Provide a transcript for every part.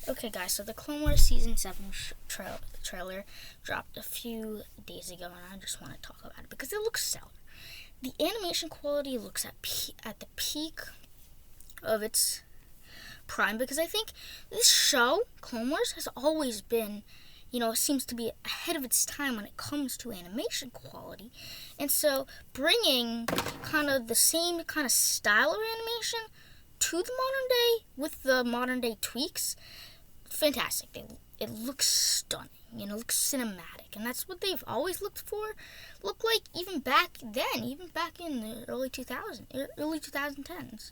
Okay, guys, so the Clone Wars Season 7 trailer dropped a few days ago, and I just want to talk about it because it looks stellar. The animation quality looks at the peak of its prime because I think this show, Clone Wars, has always been, seems to be ahead of its time when it comes to animation quality. And so bringing kind of the same kind of style of animation to the modern day with the modern day tweaks, fantastic. It looks stunning, looks cinematic, and that's what they've always looked for. Looked like even back then, even back in the early 2010s.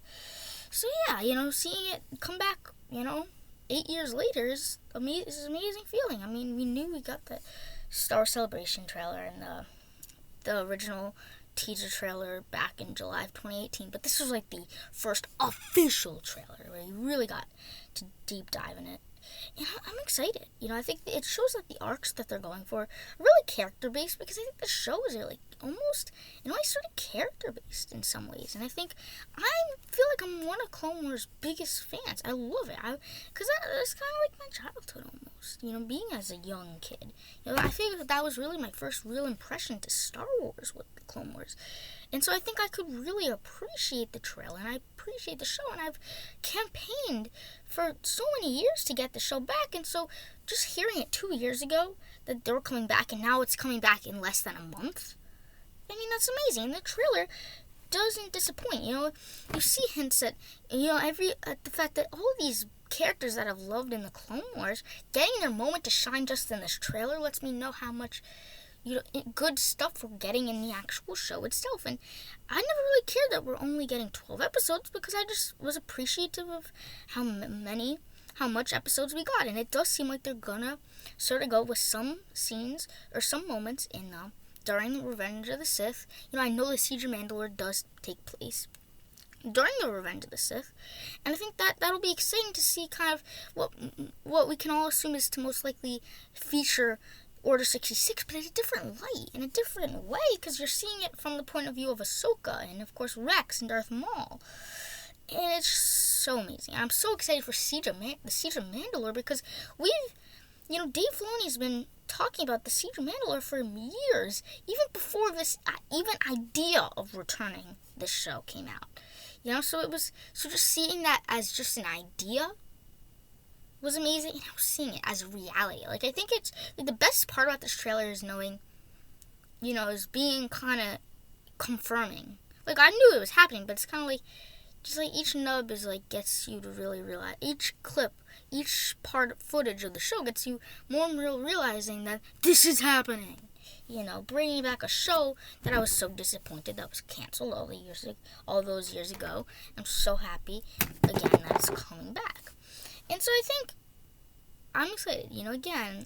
So yeah, seeing it come back, 8 years later is an amazing feeling. I mean, we knew we got the Star Wars Celebration trailer and the original teaser trailer back in July of 2018, but this was like the first official trailer where you really got to deep dive in it. And I'm excited. I think it shows that the arcs that they're going for are really character-based because I think the show is like almost, sort of character-based in some ways. And I think I feel like I'm one of Clone Wars' biggest fans. I love it. Because it's kind of like my childhood almost, being as a young kid. I think that was really my first real impression to Star Wars with the Clone Wars. And so I think I could really appreciate the trailer, and I appreciate the show, and I've campaigned for so many years to get the show back, and so just hearing it 2 years ago that they were coming back, and now it's coming back in less than a month, I mean, that's amazing. And the trailer doesn't disappoint. You see hints at, at the fact that all these characters that I've loved in the Clone Wars, getting their moment to shine just in this trailer lets me know how much good stuff we're getting in the actual show itself. And I never really cared that we're only getting 12 episodes because I just was appreciative of how much episodes we got. And it does seem like they're gonna sort of go with some scenes or some moments in during Revenge of the Sith. I know the Siege of Mandalore does take place during the Revenge of the Sith, and I think that'll be exciting to see kind of what we can all assume is to most likely feature Order 66, but in a different light, in a different way, because you're seeing it from the point of view of Ahsoka and, of course, Rex and Darth Maul. And it's so amazing. I'm so excited for the Siege of Mandalore because Dave Filoni's been talking about the Siege of Mandalore for years, even before this even idea of returning this show came out. So just seeing that as just an idea was amazing, and I was seeing it as a reality. Like, I think it's like the best part about this trailer is knowing, is being kind of confirming. Like, I knew it was happening, but it's kind of like, just like each nub is like gets you to really realize, each clip, each part of footage of the show gets you more and more realizing that this is happening. Bringing back a show that I was so disappointed that was canceled all those years ago. I'm so happy again that it's coming back. And so I think I'm excited. Again,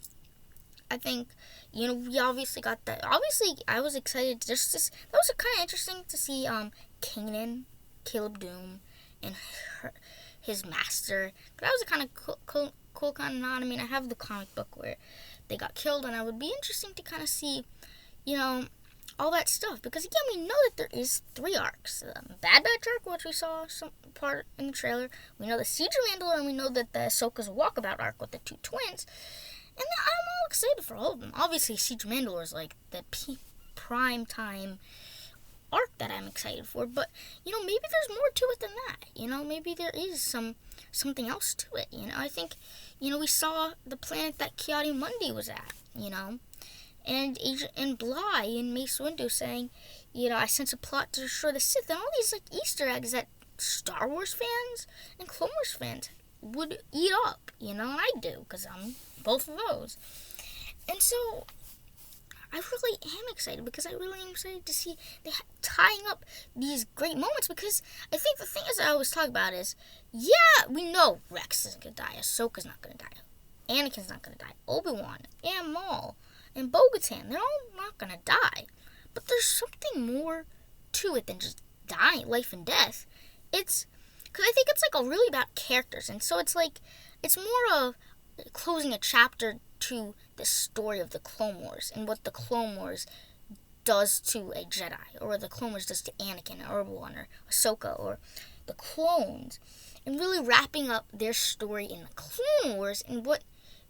I think, we obviously got that. Obviously, I was excited that was kind of interesting to see Kanan, Caleb Doom, and his master. That was a kind of cool kind of nod. I mean, I have the comic book where they got killed, and I would be interesting to kind of see, all that stuff. Because, again, we know that there is 3 arcs. Bad Batch arc, which we saw some part in the trailer. We know the Siege of Mandalore, and we know that the Ahsoka's Walkabout arc with the 2 twins. And I'm all excited for all of them. Obviously, Siege of Mandalore is like the prime time arc that I'm excited for. But, maybe there's more to it than that. Maybe there is something else to it. I think, we saw the planet that Ki-Adi-Mundi was at, and Bly in Mace Windu saying, I sense a plot to destroy the Sith, and all these like Easter eggs that Star Wars fans and Clone Wars fans would eat up, and I do, because I'm both of those. And so I really am excited, because I really am excited to see they tying up these great moments, because I think the thing is I always talk about is, yeah, we know Rex isn't going to die, Ahsoka's not going to die, Anakin's not going to die, Obi-Wan and Maul and Bo-Katan, they're all not going to die. But there's something more to it than just dying, life and death. Because I think it's like really about characters. And so it's more of closing a chapter to the story of the Clone Wars and what the Clone Wars does to a Jedi, or what the Clone Wars does to Anakin or Obi-Wan or Ahsoka, or the clones and really wrapping up their story in the Clone Wars and what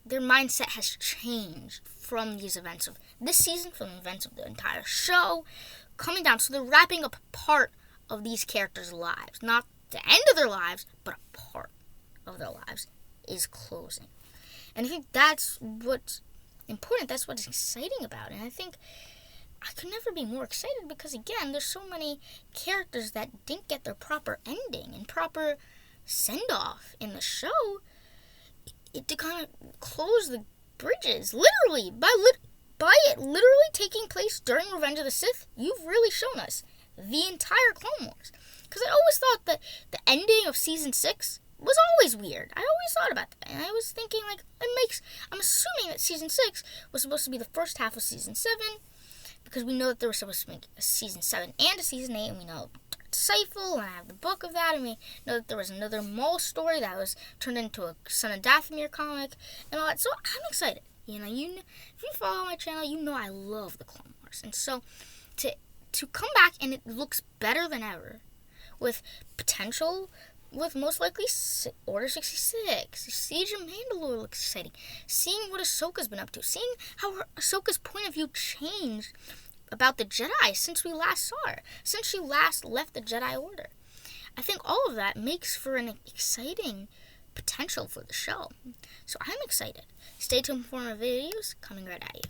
their mindset has changed from these events of this season, from the events of the entire show, coming down. So they're wrapping up a part of these characters' lives. Not the end of their lives, but a part of their lives is closing. And I think that's what's important. That's what's exciting about it. And I think I could never be more excited because, again, there's so many characters that didn't get their proper ending and proper send-off in the show to kind of close the bridges. Literally, by it literally taking place during Revenge of the Sith, you've really shown us the entire Clone Wars. Because I always thought that the ending of Season 6 was always weird. I always thought about that. And I was thinking, like, I'm assuming that Season 6 was supposed to be the first half of Season 7, because we know that there was supposed to be a Season 7 and a Season 8, and we know Sifel, and I have the book of that, and we know that there was another Maul story that was turned into a Son of Dathomir comic, and all that. So I'm excited. If you follow my channel, you know I love the Clone Wars. And so to come back and it looks better than ever, with potential, with most likely Order 66, Siege of Mandalore looks exciting. Seeing what Ahsoka's been up to, seeing how Ahsoka's point of view changed about the Jedi since we last saw her, since she last left the Jedi Order. I think all of that makes for an exciting potential for the show. So I'm excited. Stay tuned for more videos coming right at you.